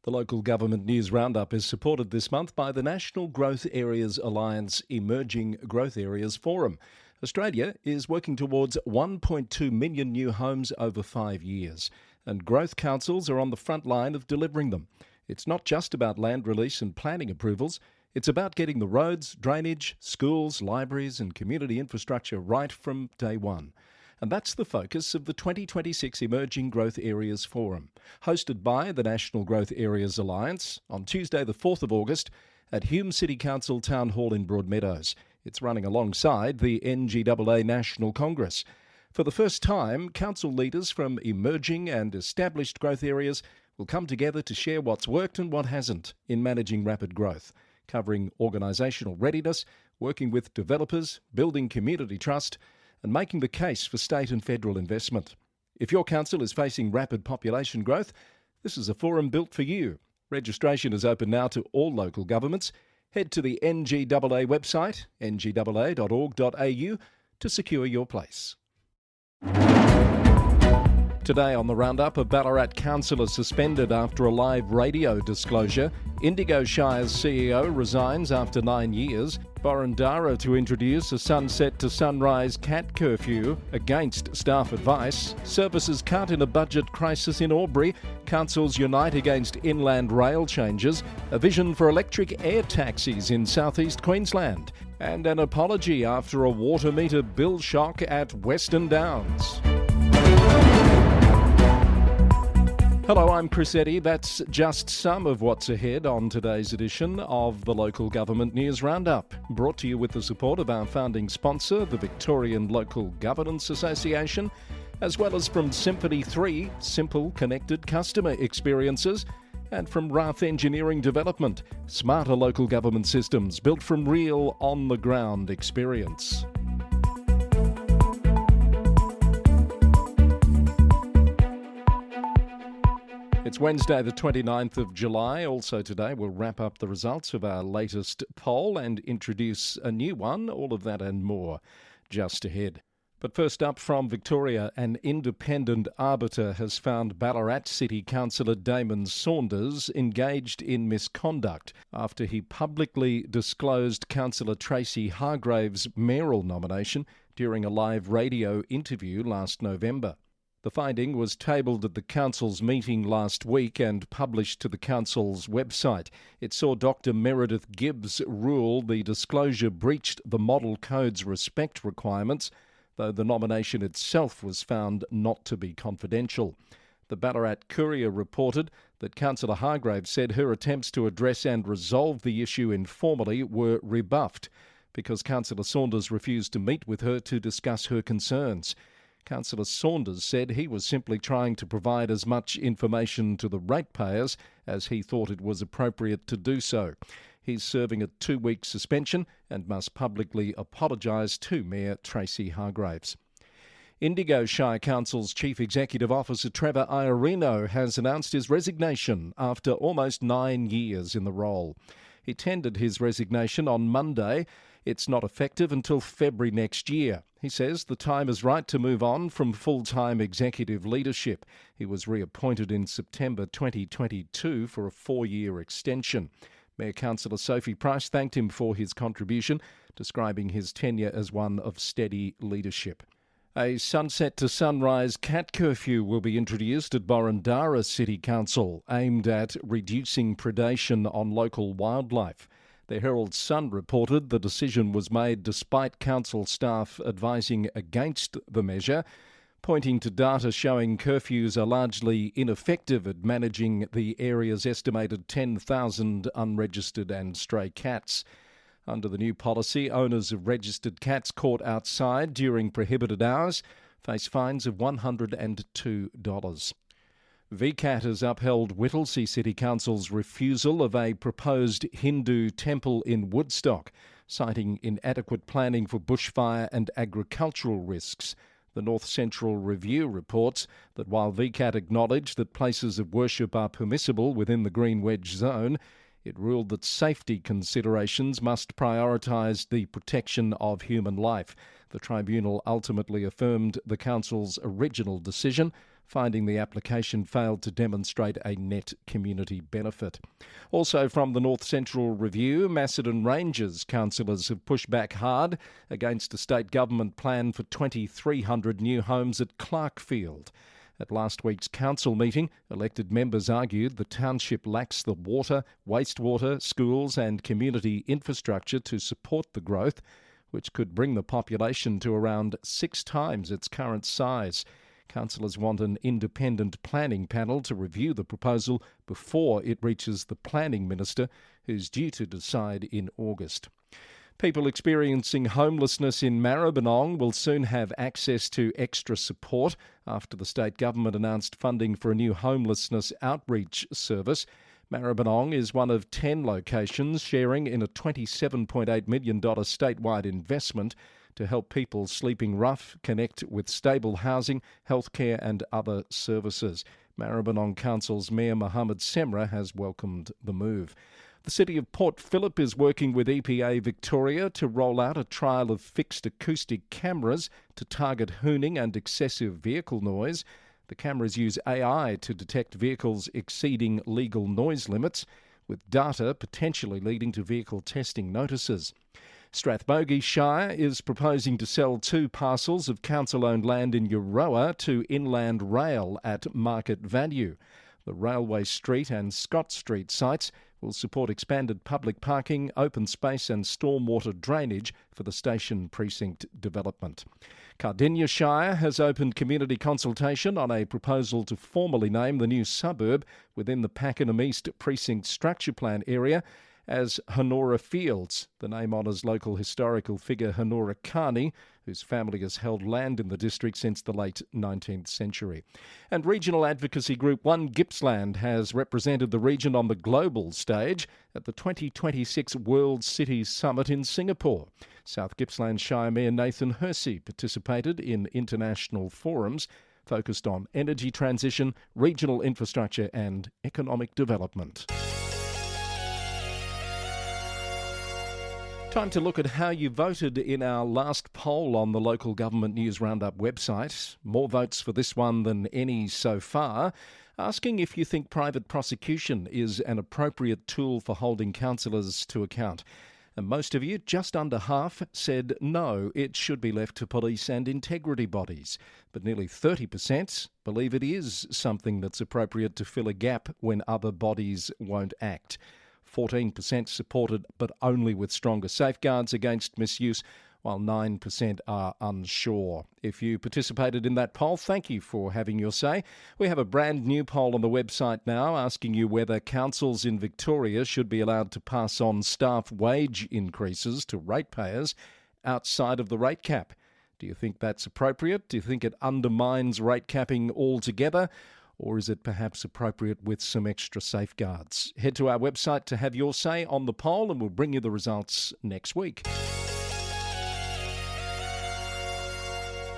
The local government news roundup is supported this month by the National Growth Areas Alliance Emerging Growth Areas Forum. Australia is working towards 1.2 million new homes over 5 years, and growth councils are on the front line of delivering them. It's not just about land release and planning approvals, it's about getting the roads, drainage, schools, libraries and community infrastructure right from day one. And that's the focus of the 2026 Emerging Growth Areas Forum, hosted by the National Growth Areas Alliance on Tuesday the 4th of August at Hume City Council Town Hall in Broadmeadows. It's running alongside the NGAA National Congress. For the first time, council leaders from emerging and established growth areas will come together to share what's worked and what hasn't in managing rapid growth, covering organisational readiness, working with developers, building community trust, and making the case for state and federal investment. If your council is facing rapid population growth, this is a forum built for you. Registration is open now to all local governments. Head to the NGAA website, ngaa.org.au, to secure your place. Today on the Roundup, a Ballarat councillor suspended after a live radio disclosure. Indigo Shire CEO resigns after 9 years. Boroondara to introduce a sunset to sunrise cat curfew against staff advice. Services cut in a budget crisis in Albury. Councils unite against inland rail changes. A vision for electric air taxis in southeast Queensland. And an apology after a water meter bill shock at Western Downs. Hello, I'm Chris Eddy. That's just some of what's ahead on today's edition of the Local Government News Roundup, brought to you with the support of our founding sponsor, the Victorian Local Governance Association, as well as from Symphony 3, simple connected customer experiences, and from Rath Engineering Development, smarter local government systems built from real on-the-ground experience. It's Wednesday the 29th of July. Also today we'll wrap up the results of our latest poll and introduce a new one. All of that and more just ahead. But first up from Victoria, an independent arbiter has found Ballarat City Councillor Damon Saunders engaged in misconduct after he publicly disclosed Councillor Tracy Hargrave's mayoral nomination during a live radio interview last November. The finding was tabled at the council's meeting last week and published to the council's website. It saw Dr Meredith Gibbs rule the disclosure breached the Model Code's respect requirements, though the nomination itself was found not to be confidential. The Ballarat Courier reported that Councillor Hargrave said her attempts to address and resolve the issue informally were rebuffed because Councillor Saunders refused to meet with her to discuss her concerns. Councillor Saunders said he was simply trying to provide as much information to the ratepayers as he thought it was appropriate to do so. He's serving a 2-week suspension and must publicly apologise to Mayor Tracy Hargraves. Indigo Shire Council's Chief Executive Officer Trevor Iorino has announced his resignation after almost 9 years in the role. He tendered his resignation on Monday. It's not effective until February next year. He says the time is right to move on from full-time executive leadership. He was reappointed in September 2022 for a 4-year extension. Mayor Councillor Sophie Price thanked him for his contribution, describing his tenure as one of steady leadership. A sunset to sunrise cat curfew will be introduced at Boroondara City Council, aimed at reducing predation on local wildlife. The Herald Sun reported the decision was made despite council staff advising against the measure, pointing to data showing curfews are largely ineffective at managing the area's estimated 10,000 unregistered and stray cats. Under the new policy, owners of registered cats caught outside during prohibited hours face fines of $102. VCAT has upheld Whittlesea City Council's refusal of a proposed Hindu temple in Woodstock, citing inadequate planning for bushfire and agricultural risks. The North Central Review reports that while VCAT acknowledged that places of worship are permissible within the Green Wedge zone, it ruled that safety considerations must prioritise the protection of human life. The tribunal ultimately affirmed the council's original decision, finding the application failed to demonstrate a net community benefit. Also from the North Central Review, Macedon Rangers councillors have pushed back hard against a state government plan for 2,300 new homes at Clarkfield. At last week's council meeting, elected members argued the township lacks the water, wastewater, schools and community infrastructure to support the growth, which could bring the population to around 6 times its current size. Councillors want an independent planning panel to review the proposal before it reaches the planning minister, who's due to decide in August. People experiencing homelessness in Maribyrnong will soon have access to extra support after the state government announced funding for a new homelessness outreach service. Maribyrnong is one of 10 locations sharing in a $27.8 million statewide investment to help people sleeping rough connect with stable housing, healthcare and other services. Maribyrnong Council's Mayor Mohammed Semra has welcomed the move. The City of Port Phillip is working with EPA Victoria to roll out a trial of fixed acoustic cameras to target hooning and excessive vehicle noise. The cameras use AI to detect vehicles exceeding legal noise limits, with data potentially leading to vehicle testing notices. Strathbogie Shire is proposing to sell 2 parcels of council-owned land in Euroa to Inland Rail at market value. The Railway Street and Scott Street sites will support expanded public parking, open space and stormwater drainage for the station precinct development. Cardinia Shire has opened community consultation on a proposal to formally name the new suburb within the Pakenham East Precinct Structure Plan area as Honora Fields. The name honours local historical figure Honora Carney, whose family has held land in the district since the late 19th century. And regional advocacy group One Gippsland has represented the region on the global stage at the 2026 World Cities Summit in Singapore. South Gippsland Shire Mayor Nathan Hersey participated in international forums focused on energy transition, regional infrastructure and economic development. Time to look at how you voted in our last poll on the Local Government News Roundup website. More votes for this one than any so far, asking if you think private prosecution is an appropriate tool for holding councillors to account. And most of you, just under half, said no, it should be left to police and integrity bodies. But nearly 30% believe it is something that's appropriate to fill a gap when other bodies won't act. 14% supported, but only with stronger safeguards against misuse, while 9% are unsure. If you participated in that poll, thank you for having your say. We have a brand new poll on the website now asking you whether councils in Victoria should be allowed to pass on staff wage increases to ratepayers outside of the rate cap. Do you think that's appropriate? Do you think it undermines rate capping altogether? Or is it perhaps appropriate with some extra safeguards? Head to our website to have your say on the poll and we'll bring you the results next week.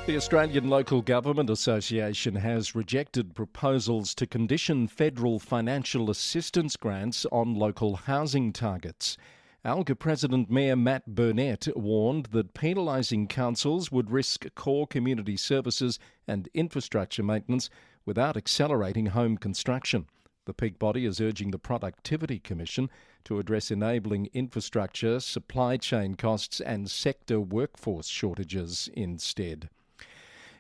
The Australian Local Government Association has rejected proposals to condition federal financial assistance grants on local housing targets. ALGA President Mayor Matt Burnett warned that penalising councils would risk core community services and infrastructure maintenance without accelerating home construction. The peak body is urging the Productivity Commission to address enabling infrastructure, supply chain costs and sector workforce shortages instead.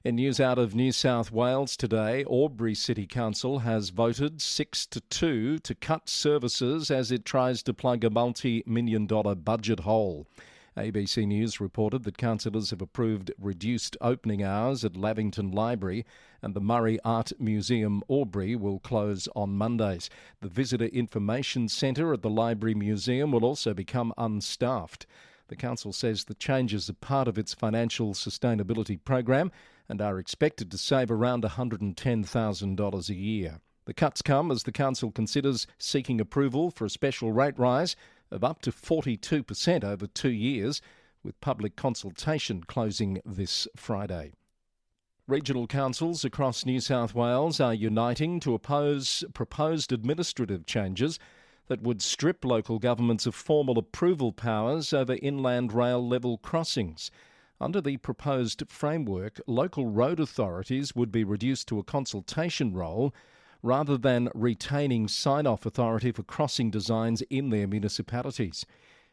In news out of New South Wales today, Albury City Council has voted 6-2 to cut services as it tries to plug a multi-million-dollar budget hole. ABC News reported that councillors have approved reduced opening hours at Lavington Library and the Murray Art Museum Albury will close on Mondays. The Visitor Information Centre at the Library Museum will also become unstaffed. The council says the changes are part of its financial sustainability program and are expected to save around $110,000 a year. The cuts come as the council considers seeking approval for a special rate rise of up to 42% over 2 years, with public consultation closing this Friday. Regional councils across New South Wales are uniting to oppose proposed administrative changes that would strip local governments of formal approval powers over inland rail level crossings. Under the proposed framework, local road authorities would be reduced to a consultation role rather than retaining sign-off authority for crossing designs in their municipalities.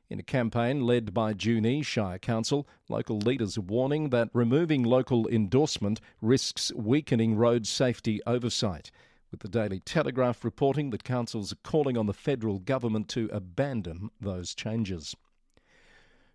In a campaign led by Indigo Shire Council, local leaders are warning that removing local endorsement risks weakening road safety oversight, with the Daily Telegraph reporting that councils are calling on the federal government to abandon those changes.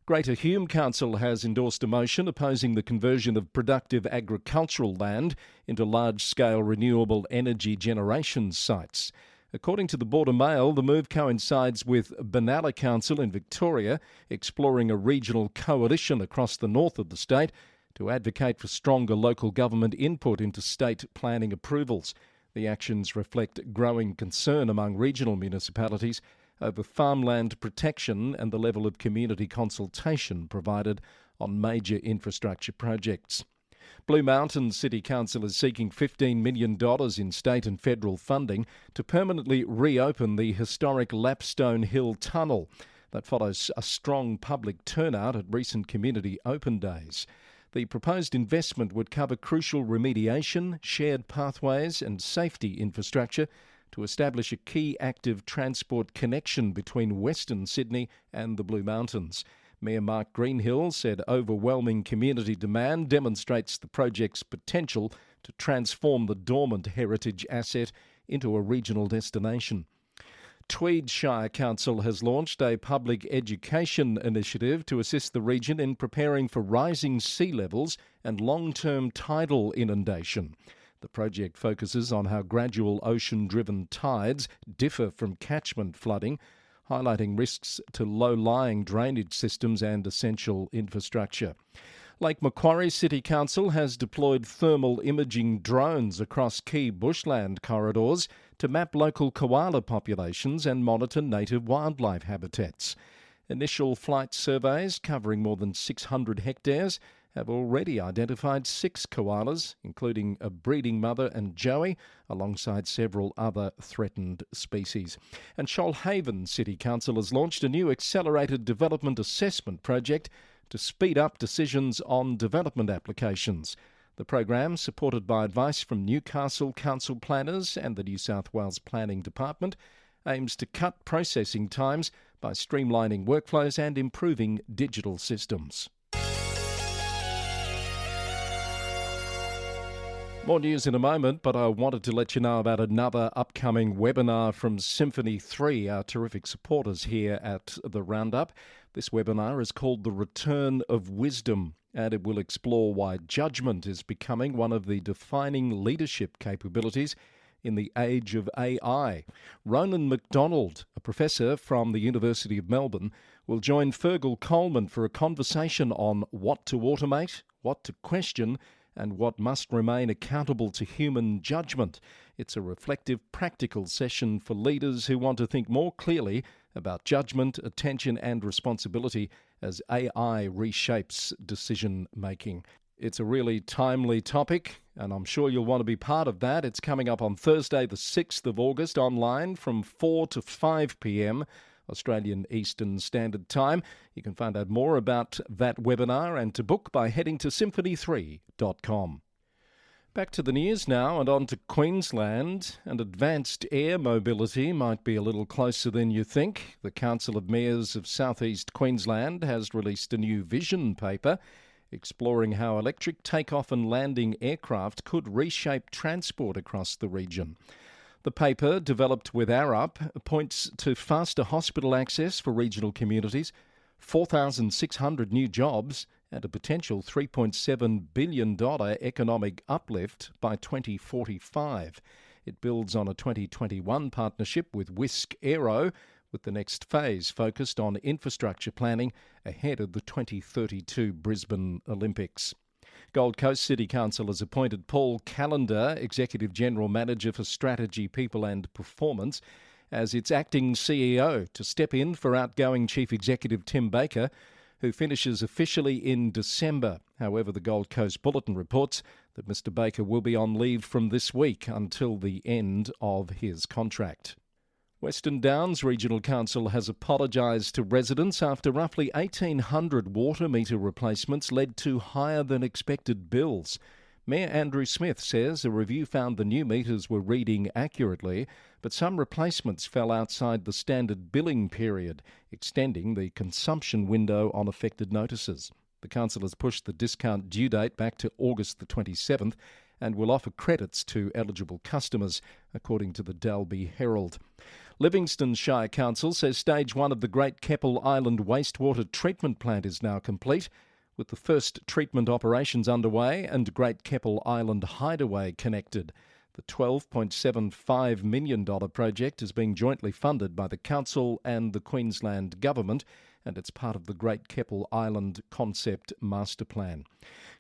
Greater Hume Council has endorsed a motion opposing the conversion of productive agricultural land into large-scale renewable energy generation sites. According to the Border Mail, the move coincides with Boroondara Council in Victoria exploring a regional coalition across the north of the state to advocate for stronger local government input into state planning approvals. The actions reflect growing concern among regional municipalities over farmland protection and the level of community consultation provided on major infrastructure projects. Blue Mountain City Council is seeking $15 million in state and federal funding to permanently reopen the historic Lapstone Hill Tunnel. That follows a strong public turnout at recent community open days. The proposed investment would cover crucial remediation, shared pathways and safety infrastructure to establish a key active transport connection between Western Sydney and the Blue Mountains. Mayor Mark Greenhill said overwhelming community demand demonstrates the project's potential to transform the dormant heritage asset into a regional destination. Tweed Shire Council has launched a public education initiative to assist the region in preparing for rising sea levels and long-term tidal inundation. The project focuses on how gradual ocean-driven tides differ from catchment flooding, highlighting risks to low-lying drainage systems and essential infrastructure. Lake Macquarie City Council has deployed thermal imaging drones across key bushland corridors to map local koala populations and monitor native wildlife habitats. Initial flight surveys covering more than 600 hectares have already identified 6 koalas, including a breeding mother and joey, alongside several other threatened species. And Shoalhaven City Council has launched a new accelerated development assessment project to speed up decisions on development applications. The program, supported by advice from Newcastle council planners and the New South Wales Planning Department, aims to cut processing times by streamlining workflows and improving digital systems. More news in a moment, but I wanted to let you know about another upcoming webinar from Symphony 3, our terrific supporters here at the Roundup. This webinar is called The Return of Wisdom, and it will explore why judgment is becoming one of the defining leadership capabilities in the age of AI. Ronan McDonald, a professor from the University of Melbourne, will join Fergal Coleman for a conversation on what to automate, what to question, and what must remain accountable to human judgment. It's a reflective, practical session for leaders who want to think more clearly about judgment, attention and responsibility as AI reshapes decision-making. It's a really timely topic, and I'm sure you'll want to be part of that. It's coming up on Thursday, the 6th of August, online from 4 to 5 p.m, Australian Eastern Standard Time. You can find out more about that webinar and to book by heading to symphony3.com. Back to the news now and on to Queensland. And advanced air mobility might be a little closer than you think. The Council of Mayors of South East Queensland has released a new vision paper exploring how electric takeoff and landing aircraft could reshape transport across the region. The paper, developed with Arup, points to faster hospital access for regional communities, 4,600 new jobs and a potential $3.7 billion economic uplift by 2045. It builds on a 2021 partnership with Whisk Aero, with the next phase focused on infrastructure planning ahead of the 2032 Brisbane Olympics. Gold Coast City Council has appointed Paul Callender, Executive General Manager for Strategy, People and Performance, as its acting CEO to step in for outgoing Chief Executive Tim Baker, who finishes officially in December. However, the Gold Coast Bulletin reports that Mr Baker will be on leave from this week until the end of his contract. Western Downs Regional Council has apologised to residents after roughly 1,800 water meter replacements led to higher than expected bills. Mayor Andrew Smith says a review found the new meters were reading accurately, but some replacements fell outside the standard billing period, extending the consumption window on affected notices. The council has pushed the discount due date back to August the 27th and will offer credits to eligible customers, according to the Dalby Herald. Livingston Shire Council says stage 1 of the Great Keppel Island wastewater treatment plant is now complete, with the first treatment operations underway and Great Keppel Island Hideaway connected. The $12.75 million project is being jointly funded by the Council and the Queensland Government, and it's part of the Great Keppel Island Concept Master Plan.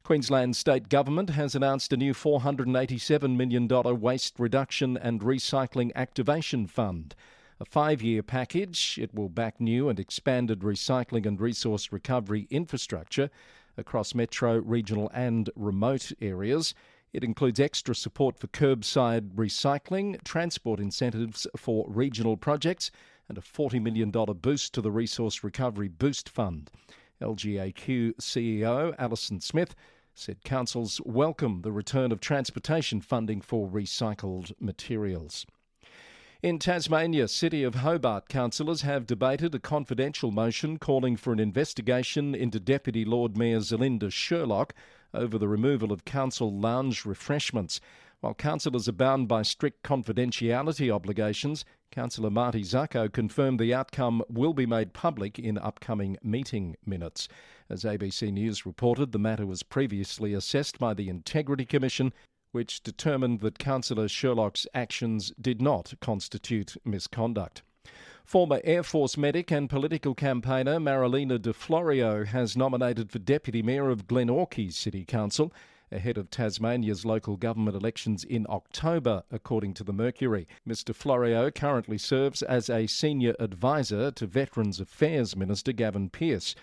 Queensland State Government has announced a new $487 million Waste Reduction and Recycling Activation Fund. A 5-year package, it will back new and expanded recycling and resource recovery infrastructure across metro, regional and remote areas. It includes extra support for curbside recycling, transport incentives for regional projects and a $40 million boost to the Resource Recovery Boost Fund. LGAQ CEO Alison Smith said councils welcome the return of transportation funding for recycled materials. In Tasmania, City of Hobart councillors have debated a confidential motion calling for an investigation into Deputy Lord Mayor Zelinda Sherlock over the removal of council lounge refreshments. While councillors are bound by strict confidentiality obligations, Councillor Marty Zacco confirmed the outcome will be made public in upcoming meeting minutes. As ABC News reported, the matter was previously assessed by the Integrity Commission, which determined that Councillor Sherlock's actions did not constitute misconduct. Former Air Force medic and political campaigner Marilena De Florio has nominated for Deputy Mayor of Glenorchy City Council ahead of Tasmania's local government elections in October, according to the Mercury. Mr Florio currently serves as a senior advisor to Veterans Affairs Minister Gavin Pearce.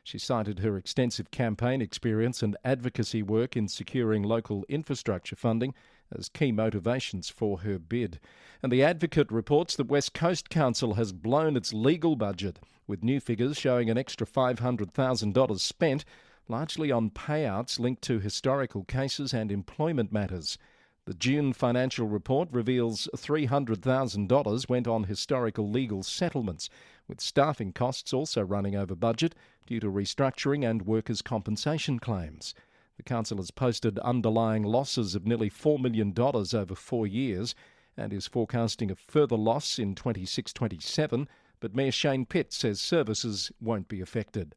She cited her extensive campaign experience and advocacy work in securing local infrastructure funding as key motivations for her bid. And the Advocate reports that West Coast Council has blown its legal budget, with new figures showing an extra $500,000 spent, largely on payouts linked to historical cases and employment matters. The June financial report reveals $300,000 went on historical legal settlements, with staffing costs also running over budget due to restructuring and workers' compensation claims. The council has posted underlying losses of nearly $4 million over 4 years and is forecasting a further loss in 26-27, but Mayor Shane Pitt says services won't be affected.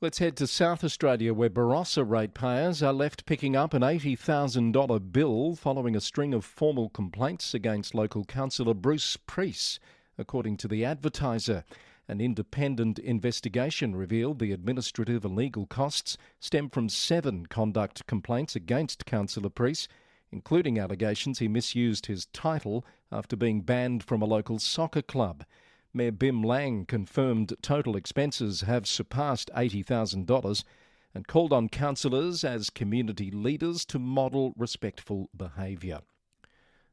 Let's head to South Australia, where Barossa ratepayers are left picking up an $80,000 bill following a string of formal complaints against local councillor Bruce Preece, according to the Advertiser. An independent investigation revealed the administrative and legal costs stem from 7 conduct complaints against Councillor Preece, including allegations he misused his title after being banned from a local soccer club. Mayor Bim Lang confirmed total expenses have surpassed $80,000 and called on councillors as community leaders to model respectful behaviour.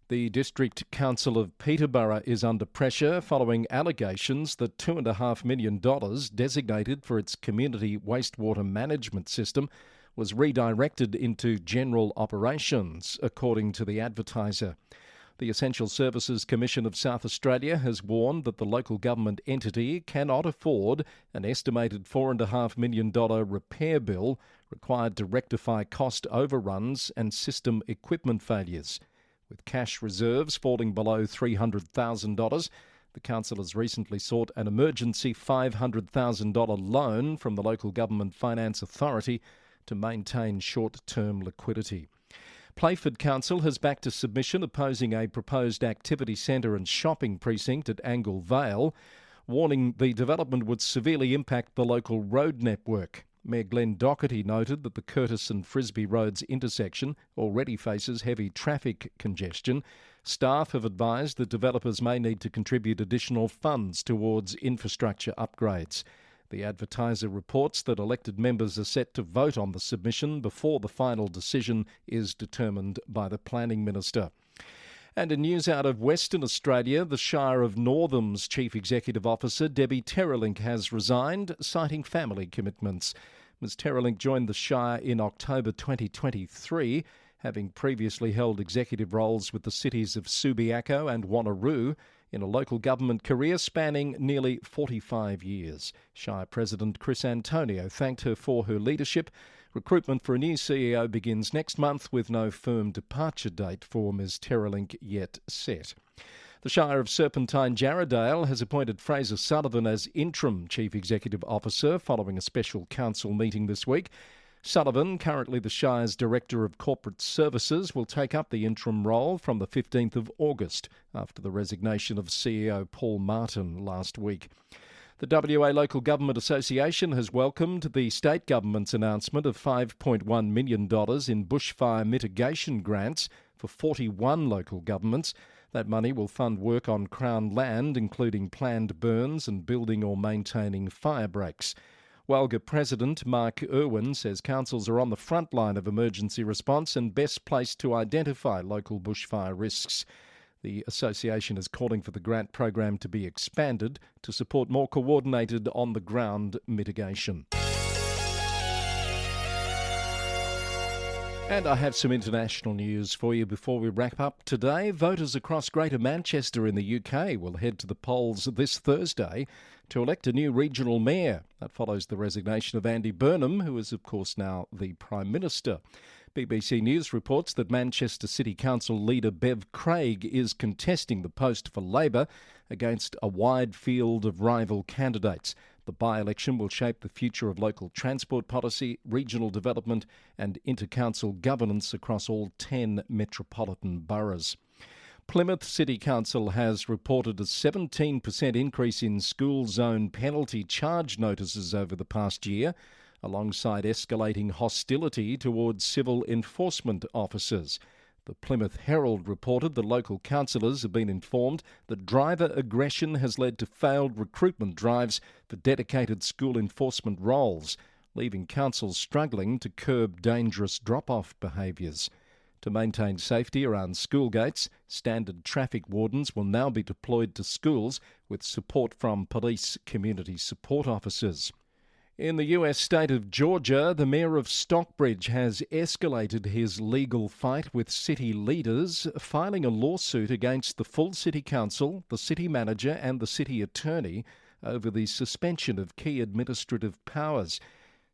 The District Council of Peterborough is under pressure following allegations that $2.5 million designated for its community wastewater management system was redirected into general operations, according to the Advertiser. The Essential Services Commission of South Australia has warned that the local government entity cannot afford an estimated $4.5 million repair bill required to rectify cost overruns and system equipment failures. With cash reserves falling below $300,000, the council has recently sought an emergency $500,000 loan from the Local Government Finance Authority to maintain short-term liquidity. Playford Council has backed a submission opposing a proposed activity centre and shopping precinct at Angle Vale, warning the development would severely impact the local road network. Mayor Glenn Docherty noted that the Curtis and Frisbee Roads intersection already faces heavy traffic congestion. Staff have advised that developers may need to contribute additional funds towards infrastructure upgrades. The Advertiser reports that elected members are set to vote on the submission before the final decision is determined by the Planning Minister. And in news out of Western Australia, the Shire of Northam's Chief Executive Officer, Debbie Terrelink, has resigned, citing family commitments. Ms Terrelink joined the Shire in October 2023, having previously held executive roles with the cities of Subiaco and Wanneroo in a local government career spanning nearly 45 years. Shire President Chris Antonio thanked her for her leadership. Recruitment for a new CEO begins next month with no firm departure date for Ms Terrelink yet set. The Shire of Serpentine-Jarrahdale has appointed Fraser Sullivan as interim Chief Executive Officer following a special council meeting this week. Sullivan, currently the Shire's Director of Corporate Services, will take up the interim role from the 15th of August after the resignation of CEO Paul Martin last week. The WA Local Government Association has welcomed the state government's announcement of $5.1 million in bushfire mitigation grants for 41 local governments. That money will fund work on Crown land, including planned burns and building or maintaining fire breaks. WALGA President Mark Irwin says councils are on the front line of emergency response and best placed to identify local bushfire risks. The association is calling for the grant program to be expanded to support more coordinated on-the-ground mitigation. And I have some international news for you before we wrap up today. Voters across Greater Manchester in the UK will head to the polls this Thursday to elect a new regional mayor. That follows the resignation of Andy Burnham, who is, of course, now the Prime Minister. BBC News reports that Manchester City Council leader Bev Craig is contesting the post for Labor against a wide field of rival candidates. The by-election will shape the future of local transport policy, regional development and inter-council governance across all 10 metropolitan boroughs. Plymouth City Council has reported a 17% increase in school zone penalty charge notices over the past year, alongside escalating hostility towards civil enforcement officers. The Plymouth Herald reported the local councillors have been informed that driver aggression has led to failed recruitment drives for dedicated school enforcement roles, leaving councils struggling to curb dangerous drop-off behaviours. To maintain safety around school gates, standard traffic wardens will now be deployed to schools with support from police community support officers. In the US state of Georgia, the mayor of Stockbridge has escalated his legal fight with city leaders, filing a lawsuit against the full city council, the city manager and the city attorney over the suspension of key administrative powers.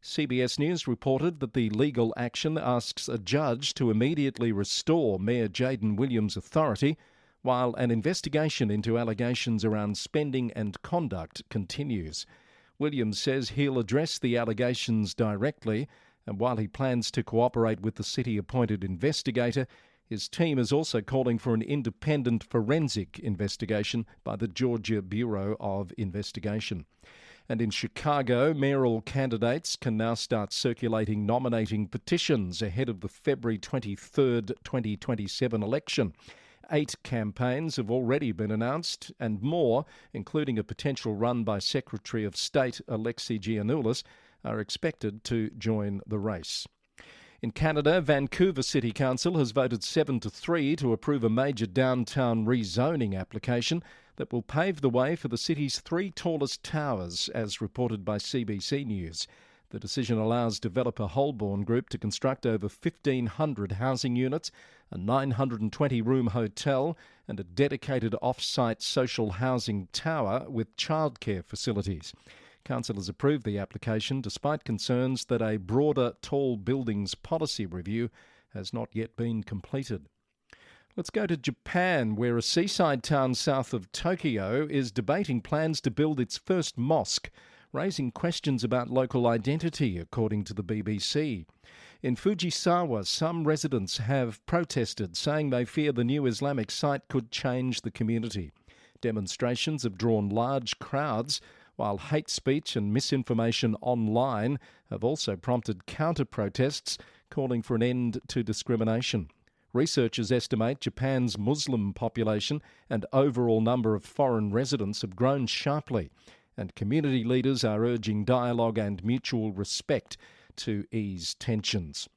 CBS News reported that the legal action asks a judge to immediately restore Mayor Jaden Williams' authority, while an investigation into allegations around spending and conduct continues. Williams says he'll address the allegations directly, and while he plans to cooperate with the city-appointed investigator, his team is also calling for an independent forensic investigation by the Georgia Bureau of Investigation. And in Chicago, mayoral candidates can now start circulating nominating petitions ahead of the February 23rd, 2027 election. 8 campaigns have already been announced, and more, including a potential run by Secretary of State Alexei Giannoulis, are expected to join the race. In Canada, Vancouver City Council has voted 7-3 to approve a major downtown rezoning application that will pave the way for the city's 3 tallest towers, as reported by CBC News. The decision allows developer Holborn Group to construct over 1,500 housing units, a 920-room hotel and a dedicated off-site social housing tower with childcare facilities. Councillors approved the application despite concerns that a broader tall buildings policy review has not yet been completed. Let's go to Japan, where a seaside town south of Tokyo is debating plans to build its first mosque, raising questions about local identity, according to the BBC. In Fujisawa, some residents have protested, saying they fear the new Islamic site could change the community. Demonstrations have drawn large crowds, while hate speech and misinformation online have also prompted counter-protests calling for an end to discrimination. Researchers estimate Japan's Muslim population and overall number of foreign residents have grown sharply, and community leaders are urging dialogue and mutual respect to ease tensions.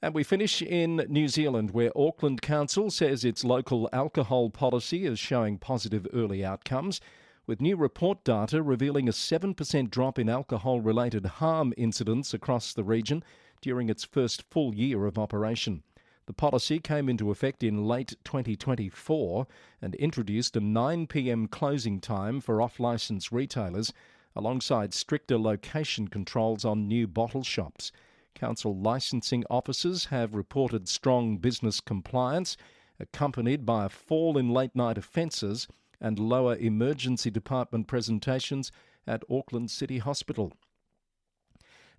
And we finish in New Zealand, where Auckland Council says its local alcohol policy is showing positive early outcomes, with new report data revealing a 7% drop in alcohol-related harm incidents across the region during its first full year of operation. The policy came into effect in late 2024 and introduced a 9 p.m. closing time for off-licence retailers, alongside stricter location controls on new bottle shops. Council licensing officers have reported strong business compliance, accompanied by a fall in late-night offences and lower emergency department presentations at Auckland City Hospital.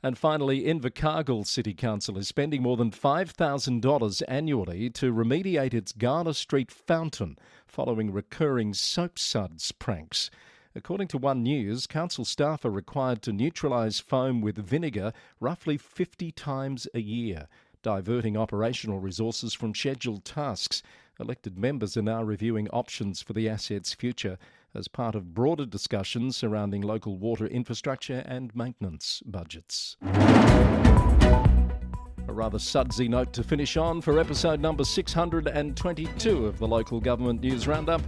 And finally, Invercargill City Council is spending more than $5,000 annually to remediate its Garner Street fountain following recurring soap suds pranks. According to One News, council staff are required to neutralise foam with vinegar roughly 50 times a year, diverting operational resources from scheduled tasks. Elected members are now reviewing options for the asset's future as part of broader discussions surrounding local water infrastructure and maintenance budgets. A rather sudsy note to finish on for episode number 622 of the Local Government News Roundup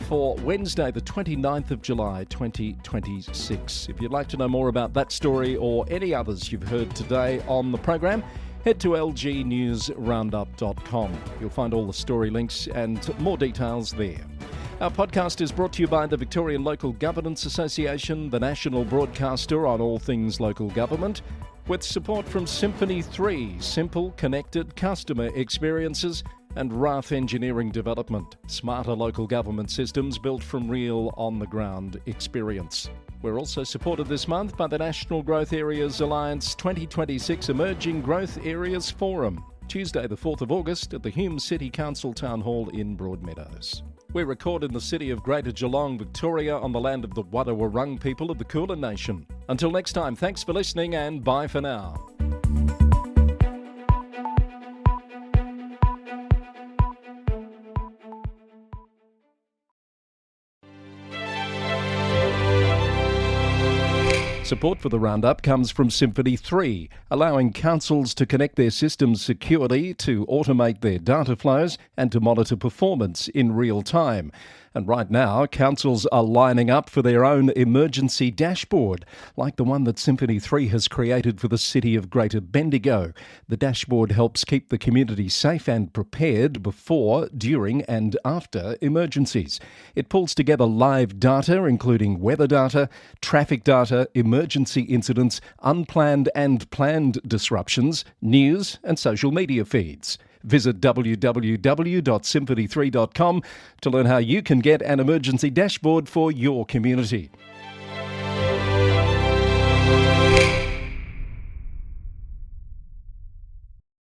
for Wednesday, the 29th of July, 2026. If you'd like to know more about that story or any others you've heard today on the program, head to lgnewsroundup.com. You'll find all the story links and more details there. Our podcast is brought to you by the Victorian Local Governance Association, the national broadcaster on all things local government, with support from Symphony 3, simple, connected customer experiences, and Rath Engineering Development, smarter local government systems built from real on-the-ground experience. We're also supported this month by the National Growth Areas Alliance 2026 Emerging Growth Areas Forum, Tuesday the 4th of August at the Hume City Council Town Hall in Broadmeadows. We record in the city of Greater Geelong, Victoria, on the land of the Wadawurrung people of the Kulin Nation. Until next time, thanks for listening and bye for now. Support for the Roundup comes from Symphony 3, allowing councils to connect their systems securely, to automate their data flows and to monitor performance in real time. And right now, councils are lining up for their own emergency dashboard, like the one that Symphony 3 has created for the city of Greater Bendigo. The dashboard helps keep the community safe and prepared before, during and after emergencies. It pulls together live data, including weather data, traffic data, emergency incidents, unplanned and planned disruptions, news and social media feeds. Visit www.symphony3.com to learn how you can get an emergency dashboard for your community.